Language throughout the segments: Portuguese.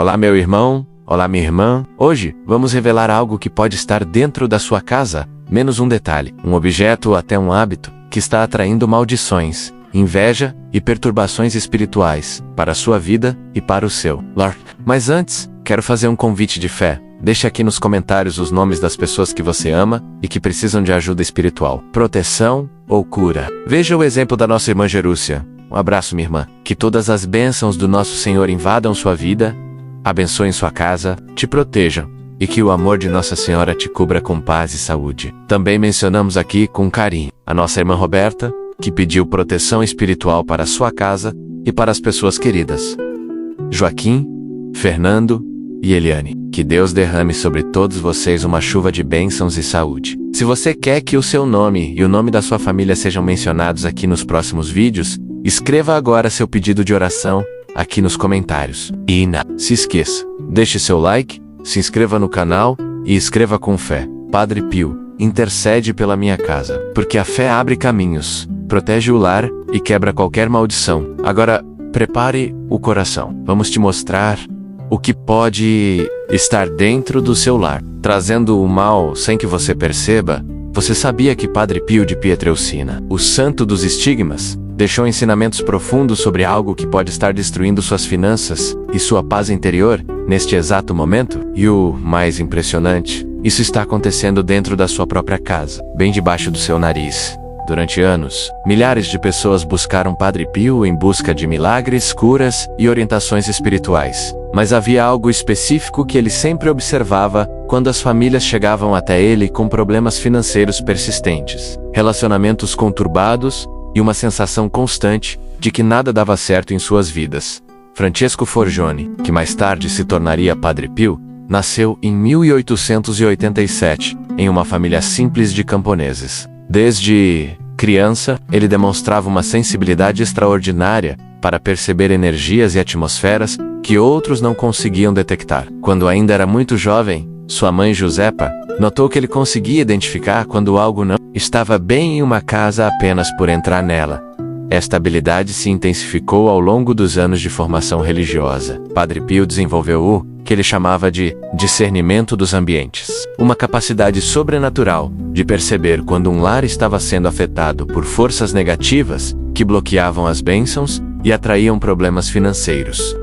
Olá, meu irmão. Olá, minha irmã. Hoje, vamos revelar algo que pode estar dentro da sua casa, menos um detalhe, um objeto ou até um hábito, que está atraindo maldições, inveja e perturbações espirituais, para a sua vida e para o seu lar. Mas antes, quero fazer um convite de fé. Deixe aqui nos comentários os nomes das pessoas que você ama e que precisam de ajuda espiritual, proteção ou cura. Veja o exemplo da nossa irmã Gerúcia. Um abraço, minha irmã. Que todas as bênçãos do nosso Senhor invadam sua vida, abençoem sua casa, te protejam, e que o amor de Nossa Senhora te cubra com paz e saúde. Também mencionamos aqui com carinho a nossa irmã Roberta, que pediu proteção espiritual para a sua casa e para as pessoas queridas. Joaquim, Fernando e Eliane. Que Deus derrame sobre todos vocês uma chuva de bênçãos e saúde. Se você quer que o seu nome e o nome da sua família sejam mencionados aqui nos próximos vídeos, escreva agora seu pedido de oração aqui nos comentários. E não se esqueça, deixe seu like, se inscreva no canal e escreva com fé. Padre Pio, intercede pela minha casa, porque a fé abre caminhos, protege o lar e quebra qualquer maldição. Agora, prepare o coração. Vamos te mostrar o que pode estar dentro do seu lar, trazendo o mal sem que você perceba. Você sabia que Padre Pio de Pietrelcina, o santo dos estigmas, deixou ensinamentos profundos sobre algo que pode estar destruindo suas finanças e sua paz interior neste exato momento? E o mais impressionante, isso está acontecendo dentro da sua própria casa, bem debaixo do seu nariz. Durante anos, milhares de pessoas buscaram Padre Pio em busca de milagres, curas e orientações espirituais. Mas havia algo específico que ele sempre observava quando as famílias chegavam até ele com problemas financeiros persistentes, relacionamentos conturbados e uma sensação constante de que nada dava certo em suas vidas. Francesco Forgione, que mais tarde se tornaria Padre Pio, nasceu em 1887, em uma família simples de camponeses. Desde criança, ele demonstrava uma sensibilidade extraordinária para perceber energias e atmosferas que outros não conseguiam detectar. Quando ainda era muito jovem, sua mãe Josepa notou que ele conseguia identificar quando algo não estava bem em uma casa apenas por entrar nela. Esta habilidade se intensificou ao longo dos anos de formação religiosa. Padre Pio desenvolveu o que ele chamava de discernimento dos ambientes, uma capacidade sobrenatural de perceber quando um lar estava sendo afetado por forças negativas que bloqueavam as bênçãos e atraíam problemas financeiros,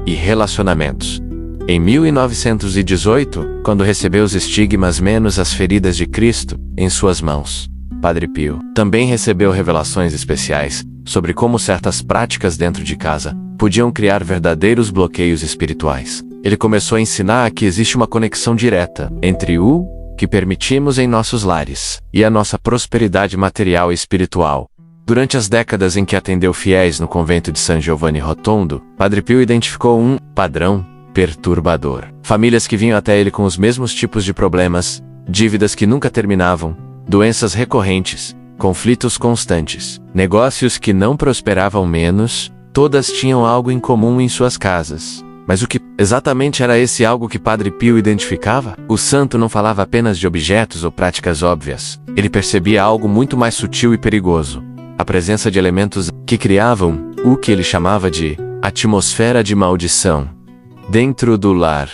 e relacionamentos. Em 1918, quando recebeu os estigmas menos as feridas de Cristo em suas mãos, Padre Pio também recebeu revelações especiais sobre como certas práticas dentro de casa podiam criar verdadeiros bloqueios espirituais. Ele começou a ensinar que existe uma conexão direta entre o que permitimos em nossos lares e a nossa prosperidade material e espiritual. Durante as décadas em que atendeu fiéis no convento de San Giovanni Rotondo, Padre Pio identificou um padrão perturbador. Famílias que vinham até ele com os mesmos tipos de problemas, dívidas que nunca terminavam, doenças recorrentes, conflitos constantes, negócios que não prosperavam menos, todas tinham algo em comum em suas casas. Mas o que exatamente era esse algo que Padre Pio identificava? O santo não falava apenas de objetos ou práticas óbvias. Ele percebia algo muito mais sutil e perigoso: a presença de elementos que criavam o que ele chamava de atmosfera de maldição dentro do lar.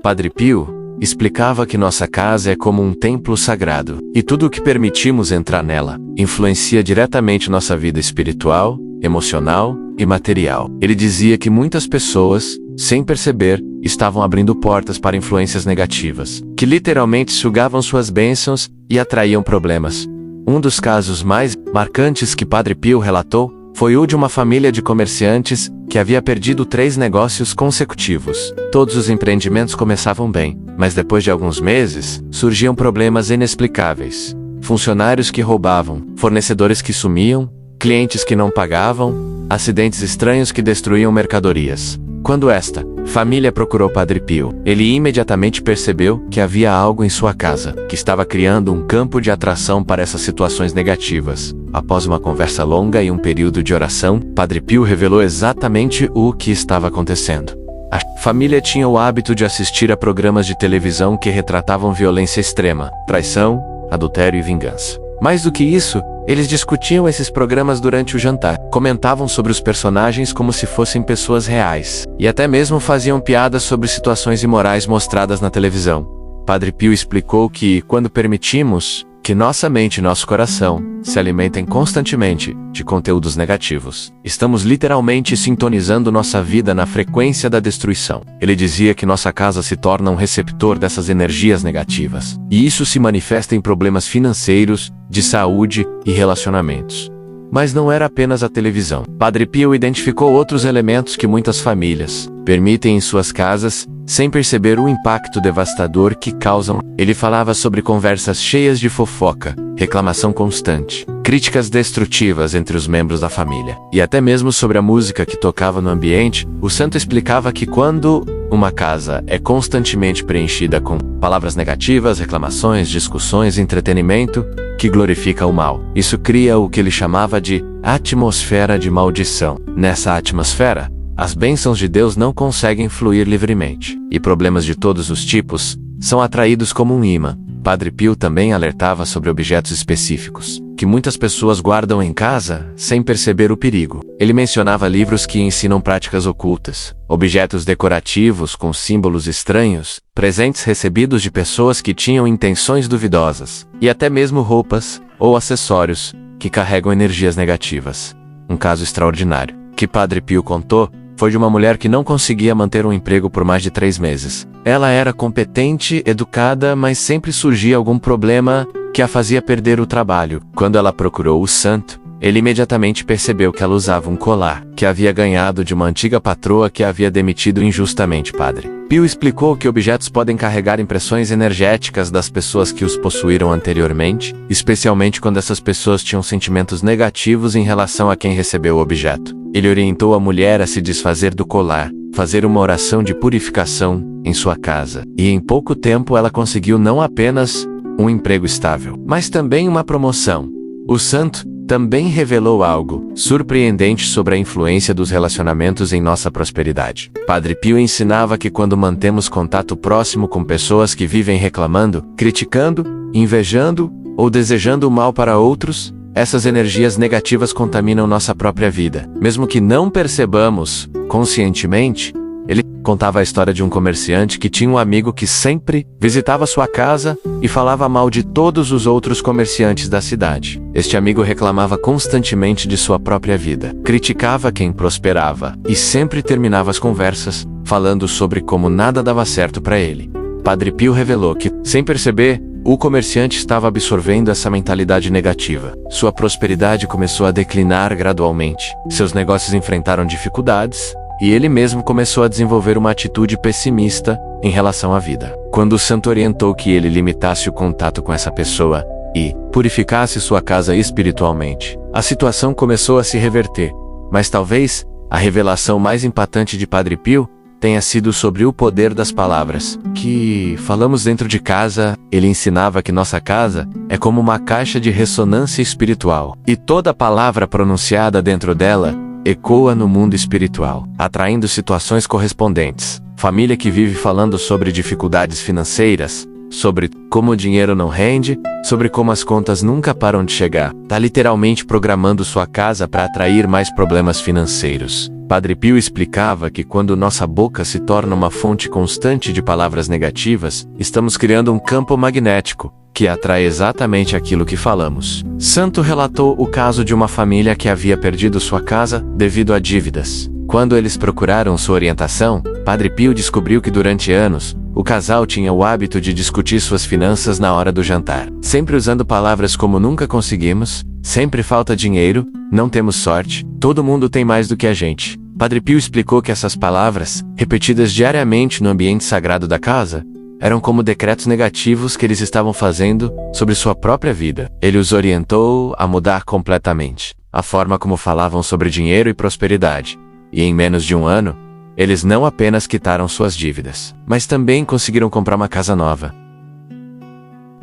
Padre Pio explicava que nossa casa é como um templo sagrado, e tudo o que permitimos entrar nela influencia diretamente nossa vida espiritual, emocional e material. Ele dizia que muitas pessoas, sem perceber, estavam abrindo portas para influências negativas, que literalmente sugavam suas bênçãos e atraíam problemas. Um dos casos mais marcantes que Padre Pio relatou foi o de uma família de comerciantes que havia perdido 3 negócios consecutivos. Todos os empreendimentos começavam bem, mas depois de alguns meses, surgiam problemas inexplicáveis. Funcionários que roubavam, fornecedores que sumiam, clientes que não pagavam, acidentes estranhos que destruíam mercadorias. Quando esta família procurou Padre Pio, ele imediatamente percebeu que havia algo em sua casa que estava criando um campo de atração para essas situações negativas. Após uma conversa longa e um período de oração, Padre Pio revelou exatamente o que estava acontecendo. A família tinha o hábito de assistir a programas de televisão que retratavam violência extrema, traição, adultério e vingança. Mais do que isso, Eles discutiam esses programas durante o jantar, comentavam sobre os personagens como se fossem pessoas reais, e até mesmo faziam piadas sobre situações imorais mostradas na televisão. Padre Pio explicou que, quando permitimos que nossa mente e nosso coração se alimentem constantemente de conteúdos negativos, estamos literalmente sintonizando nossa vida na frequência da destruição. Ele dizia que nossa casa se torna um receptor dessas energias negativas, e isso se manifesta em problemas financeiros, de saúde e relacionamentos. Mas não era apenas a televisão. Padre Pio identificou outros elementos que muitas famílias permitem em suas casas, sem perceber o impacto devastador que causam. Ele falava sobre conversas cheias de fofoca, reclamação constante, críticas destrutivas entre os membros da família, e até mesmo sobre a música que tocava no ambiente. O santo explicava que quando uma casa é constantemente preenchida com palavras negativas, reclamações, discussões e entretenimento que glorifica o mal, isso cria o que ele chamava de atmosfera de maldição. Nessa atmosfera, as bênçãos de Deus não conseguem fluir livremente, e problemas de todos os tipos são atraídos como um imã. Padre Pio também alertava sobre objetos específicos, que muitas pessoas guardam em casa sem perceber o perigo. Ele mencionava livros que ensinam práticas ocultas, objetos decorativos com símbolos estranhos, presentes recebidos de pessoas que tinham intenções duvidosas, e até mesmo roupas ou acessórios que carregam energias negativas. Um caso extraordinário que Padre Pio contou foi de uma mulher que não conseguia manter um emprego por mais de 3 meses. Ela era competente, educada, mas sempre surgia algum problema que a fazia perder o trabalho. Quando ela procurou o santo, ele imediatamente percebeu que ela usava um colar que havia ganhado de uma antiga patroa que a havia demitido injustamente. Padre Pio explicou que objetos podem carregar impressões energéticas das pessoas que os possuíram anteriormente, especialmente quando essas pessoas tinham sentimentos negativos em relação a quem recebeu o objeto. Ele orientou a mulher a se desfazer do colar, fazer uma oração de purificação em sua casa, e em pouco tempo ela conseguiu não apenas um emprego estável, mas também uma promoção. O santo também revelou algo surpreendente sobre a influência dos relacionamentos em nossa prosperidade. Padre Pio ensinava que quando mantemos contato próximo com pessoas que vivem reclamando, criticando, invejando ou desejando o mal para outros, essas energias negativas contaminam nossa própria vida. Mesmo que não percebamos conscientemente, ele contava a história de um comerciante que tinha um amigo que sempre visitava sua casa e falava mal de todos os outros comerciantes da cidade. Este amigo reclamava constantemente de sua própria vida, criticava quem prosperava e sempre terminava as conversas falando sobre como nada dava certo para ele. Padre Pio revelou que, sem perceber, o comerciante estava absorvendo essa mentalidade negativa. Sua prosperidade começou a declinar gradualmente. Seus negócios enfrentaram dificuldades, e ele mesmo começou a desenvolver uma atitude pessimista em relação à vida. Quando o santo orientou que ele limitasse o contato com essa pessoa e purificasse sua casa espiritualmente, a situação começou a se reverter. Mas talvez a revelação mais impactante de Padre Pio tenha sido sobre o poder das palavras que falamos dentro de casa. Ele ensinava que nossa casa é como uma caixa de ressonância espiritual, e toda palavra pronunciada dentro dela ecoa no mundo espiritual, atraindo situações correspondentes. Família que vive falando sobre dificuldades financeiras, sobre como o dinheiro não rende, sobre como as contas nunca param de chegar, está literalmente programando sua casa para atrair mais problemas financeiros. Padre Pio explicava que quando nossa boca se torna uma fonte constante de palavras negativas, estamos criando um campo magnético que atrai exatamente aquilo que falamos. Santo relatou o caso de uma família que havia perdido sua casa devido a dívidas. Quando eles procuraram sua orientação, Padre Pio descobriu que durante anos, o casal tinha o hábito de discutir suas finanças na hora do jantar, sempre usando palavras como nunca conseguimos, sempre falta dinheiro, não temos sorte, todo mundo tem mais do que a gente. Padre Pio explicou que essas palavras, repetidas diariamente no ambiente sagrado da casa, eram como decretos negativos que eles estavam fazendo sobre sua própria vida. Ele os orientou a mudar completamente a forma como falavam sobre dinheiro e prosperidade. E em menos de um ano, eles não apenas quitaram suas dívidas, mas também conseguiram comprar uma casa nova.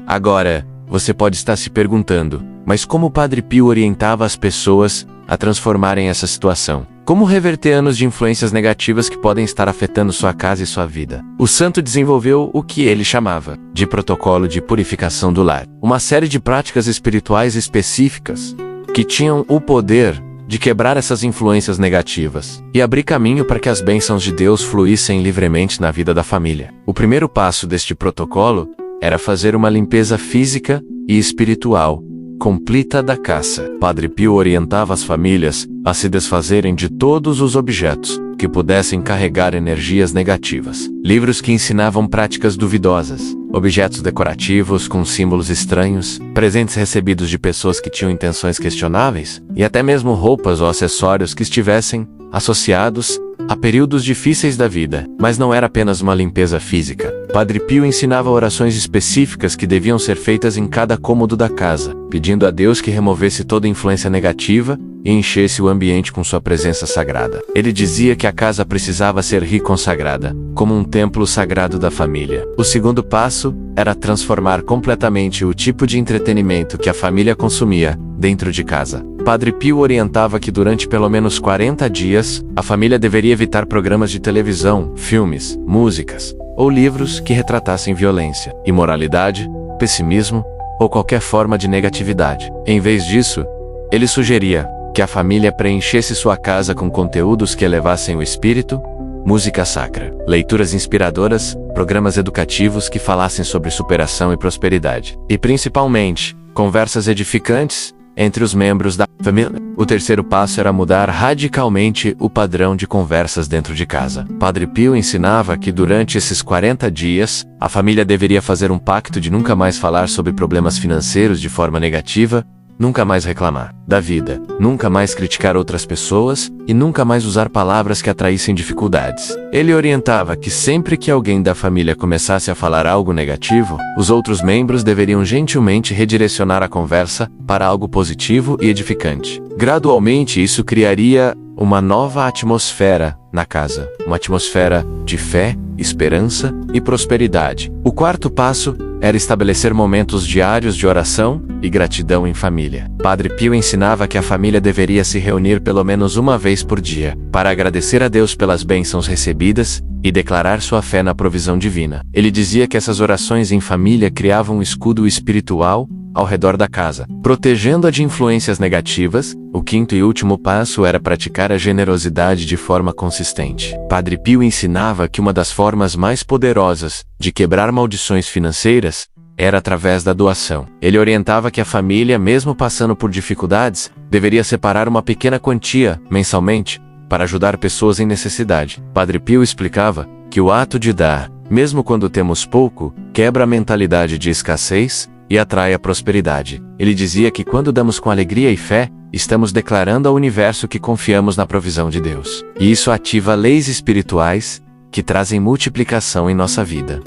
Agora, você pode estar se perguntando, mas como o Padre Pio orientava as pessoas a transformarem essa situação? Como reverter anos de influências negativas que podem estar afetando sua casa e sua vida? O santo desenvolveu o que ele chamava de protocolo de purificação do lar. Uma série de práticas espirituais específicas que tinham o poder de quebrar essas influências negativas e abrir caminho para que as bênçãos de Deus fluíssem livremente na vida da família. O primeiro passo deste protocolo era fazer uma limpeza física e espiritual completa da casa. Padre Pio orientava as famílias a se desfazerem de todos os objetos que pudessem carregar energias negativas. Livros que ensinavam práticas duvidosas, objetos decorativos com símbolos estranhos, presentes recebidos de pessoas que tinham intenções questionáveis, e até mesmo roupas ou acessórios que estivessem associados a períodos difíceis da vida. Mas não era apenas uma limpeza física. Padre Pio ensinava orações específicas que deviam ser feitas em cada cômodo da casa, pedindo a Deus que removesse toda influência negativa e enchesse o ambiente com sua presença sagrada. Ele dizia que a casa precisava ser reconsagrada, como um templo sagrado da família. O segundo passo era transformar completamente o tipo de entretenimento que a família consumia dentro de casa. Padre Pio orientava que durante pelo menos 40 dias, a família deveria evitar programas de televisão, filmes, músicas ou livros que retratassem violência, imoralidade, pessimismo ou qualquer forma de negatividade. Em vez disso, ele sugeria que a família preenchesse sua casa com conteúdos que elevassem o espírito, música sacra, leituras inspiradoras, programas educativos que falassem sobre superação e prosperidade, e principalmente, conversas edificantes entre os membros da família. O terceiro passo era mudar radicalmente o padrão de conversas dentro de casa. Padre Pio ensinava que durante esses 40 dias, a família deveria fazer um pacto de nunca mais falar sobre problemas financeiros de forma negativa, nunca mais reclamar da vida, nunca mais criticar outras pessoas e nunca mais usar palavras que atraíssem dificuldades. Ele orientava que sempre que alguém da família começasse a falar algo negativo, os outros membros deveriam gentilmente redirecionar a conversa para algo positivo e edificante. Gradualmente, isso criaria uma nova atmosfera na casa, uma atmosfera de fé, esperança e prosperidade. O quarto passo era estabelecer momentos diários de oração e gratidão em família. Padre Pio ensinava que a família deveria se reunir pelo menos uma vez por dia, para agradecer a Deus pelas bênçãos recebidas e declarar sua fé na provisão divina. Ele dizia que essas orações em família criavam um escudo espiritual ao redor da casa, protegendo-a de influências negativas. O quinto e último passo era praticar a generosidade de forma consistente. Padre Pio ensinava que uma das formas mais poderosas de quebrar maldições financeiras era através da doação. Ele orientava que a família, mesmo passando por dificuldades, deveria separar uma pequena quantia, mensalmente, para ajudar pessoas em necessidade. Padre Pio explicava que o ato de dar, mesmo quando temos pouco, quebra a mentalidade de escassez e atrai a prosperidade. Ele dizia que quando damos com alegria e fé, estamos declarando ao universo que confiamos na provisão de Deus. E isso ativa leis espirituais que trazem multiplicação em nossa vida.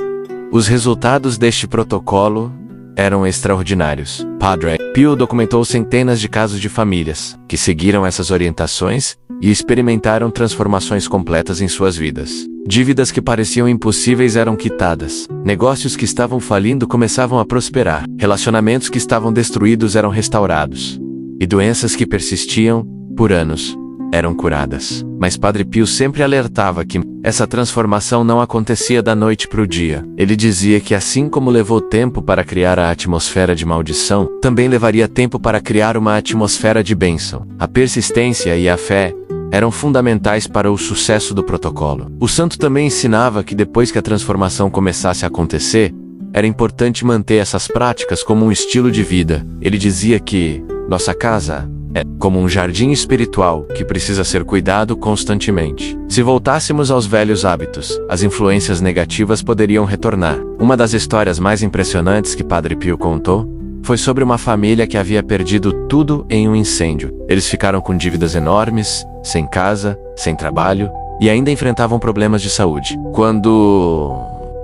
Os resultados deste protocolo eram extraordinários. Padre Pio documentou centenas de casos de famílias que seguiram essas orientações e experimentaram transformações completas em suas vidas. Dívidas que pareciam impossíveis eram quitadas. Negócios que estavam falindo começavam a prosperar. Relacionamentos que estavam destruídos eram restaurados. E doenças que persistiam por anos eram curadas. Mas Padre Pio sempre alertava que essa transformação não acontecia da noite para o dia. Ele dizia que assim como levou tempo para criar a atmosfera de maldição, também levaria tempo para criar uma atmosfera de bênção. A persistência e a fé eram fundamentais para o sucesso do protocolo. O santo também ensinava que depois que a transformação começasse a acontecer, era importante manter essas práticas como um estilo de vida. Ele dizia que nossa casa é como um jardim espiritual que precisa ser cuidado constantemente. Se voltássemos aos velhos hábitos, as influências negativas poderiam retornar. Uma das histórias mais impressionantes que Padre Pio contou foi sobre uma família que havia perdido tudo em um incêndio. Eles ficaram com dívidas enormes, sem casa, sem trabalho e ainda enfrentavam problemas de saúde. Quando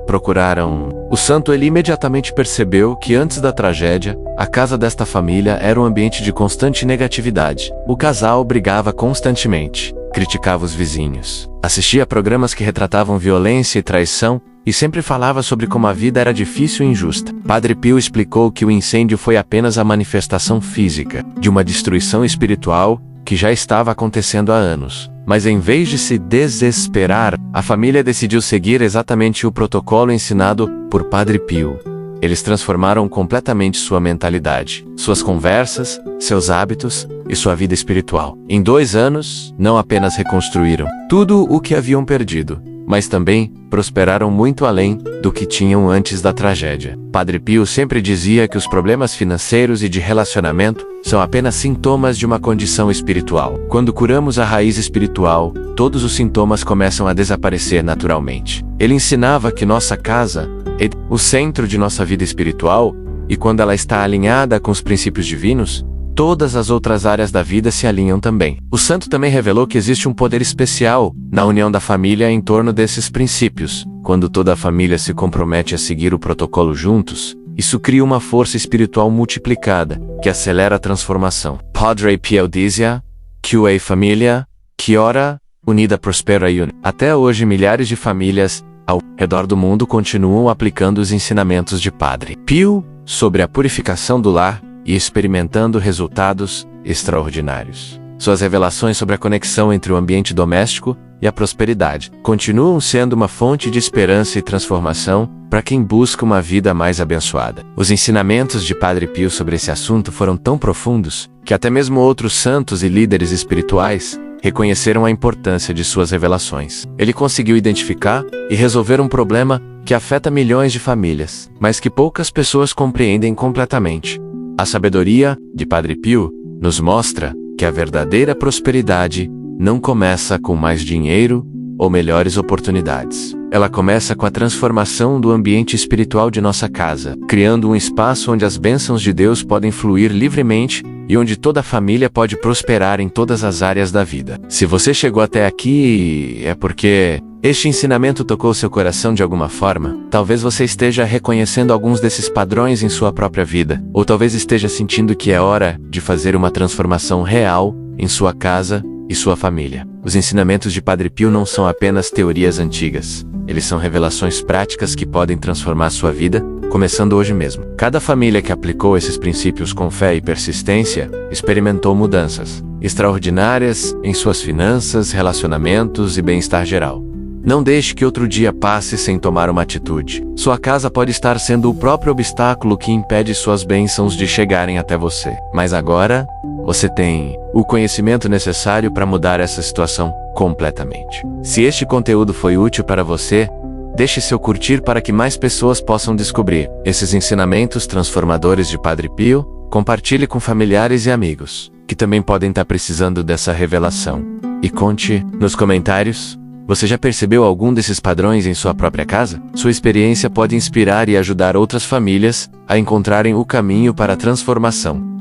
procuraram o santo, ele imediatamente percebeu que antes da tragédia, a casa desta família era um ambiente de constante negatividade. O casal brigava constantemente, criticava os vizinhos, assistia a programas que retratavam violência e traição e sempre falava sobre como a vida era difícil e injusta. Padre Pio explicou que o incêndio foi apenas a manifestação física de uma destruição espiritual que já estava acontecendo há anos. Mas em vez de se desesperar, a família decidiu seguir exatamente o protocolo ensinado por Padre Pio. Eles transformaram completamente sua mentalidade, suas conversas, seus hábitos e sua vida espiritual. Em 2 anos, não apenas reconstruíram tudo o que haviam perdido, mas também prosperaram muito além do que tinham antes da tragédia. Padre Pio sempre dizia que os problemas financeiros e de relacionamento são apenas sintomas de uma condição espiritual. Quando curamos a raiz espiritual, todos os sintomas começam a desaparecer naturalmente. Ele ensinava que nossa casa é o centro de nossa vida espiritual, e quando ela está alinhada com os princípios divinos, todas as outras áreas da vida se alinham também. O santo também revelou que existe um poder especial na união da família em torno desses princípios. Quando toda a família se compromete a seguir o protocolo juntos, isso cria uma força espiritual multiplicada, que acelera a transformação. Padre Pio dizia que a família que ora unida prospera e une. Até hoje, milhares de famílias ao redor do mundo continuam aplicando os ensinamentos de Padre Pio sobre a purificação do lar e experimentando resultados extraordinários. Suas revelações sobre a conexão entre o ambiente doméstico e a prosperidade continuam sendo uma fonte de esperança e transformação para quem busca uma vida mais abençoada. Os ensinamentos de Padre Pio sobre esse assunto foram tão profundos que até mesmo outros santos e líderes espirituais reconheceram a importância de suas revelações. Ele conseguiu identificar e resolver um problema que afeta milhões de famílias, mas que poucas pessoas compreendem completamente. A sabedoria de Padre Pio nos mostra que a verdadeira prosperidade não começa com mais dinheiro ou melhores oportunidades. Ela começa com a transformação do ambiente espiritual de nossa casa, criando um espaço onde as bênçãos de Deus podem fluir livremente e onde toda a família pode prosperar em todas as áreas da vida. Se você chegou até aqui, é porque este ensinamento tocou seu coração de alguma forma. Talvez você esteja reconhecendo alguns desses padrões em sua própria vida, ou talvez esteja sentindo que é hora de fazer uma transformação real em sua casa e sua família. Os ensinamentos de Padre Pio não são apenas teorias antigas. Eles são revelações práticas que podem transformar sua vida, começando hoje mesmo. Cada família que aplicou esses princípios com fé e persistência experimentou mudanças extraordinárias em suas finanças, relacionamentos e bem-estar geral. Não deixe que outro dia passe sem tomar uma atitude. Sua casa pode estar sendo o próprio obstáculo que impede suas bênçãos de chegarem até você. Mas agora, você tem o conhecimento necessário para mudar essa situação completamente. Se este conteúdo foi útil para você, deixe seu curtir para que mais pessoas possam descobrir esses ensinamentos transformadores de Padre Pio. Compartilhe com familiares e amigos, que também podem estar precisando dessa revelação. E conte nos comentários. Você já percebeu algum desses padrões em sua própria casa? Sua experiência pode inspirar e ajudar outras famílias a encontrarem o caminho para a transformação.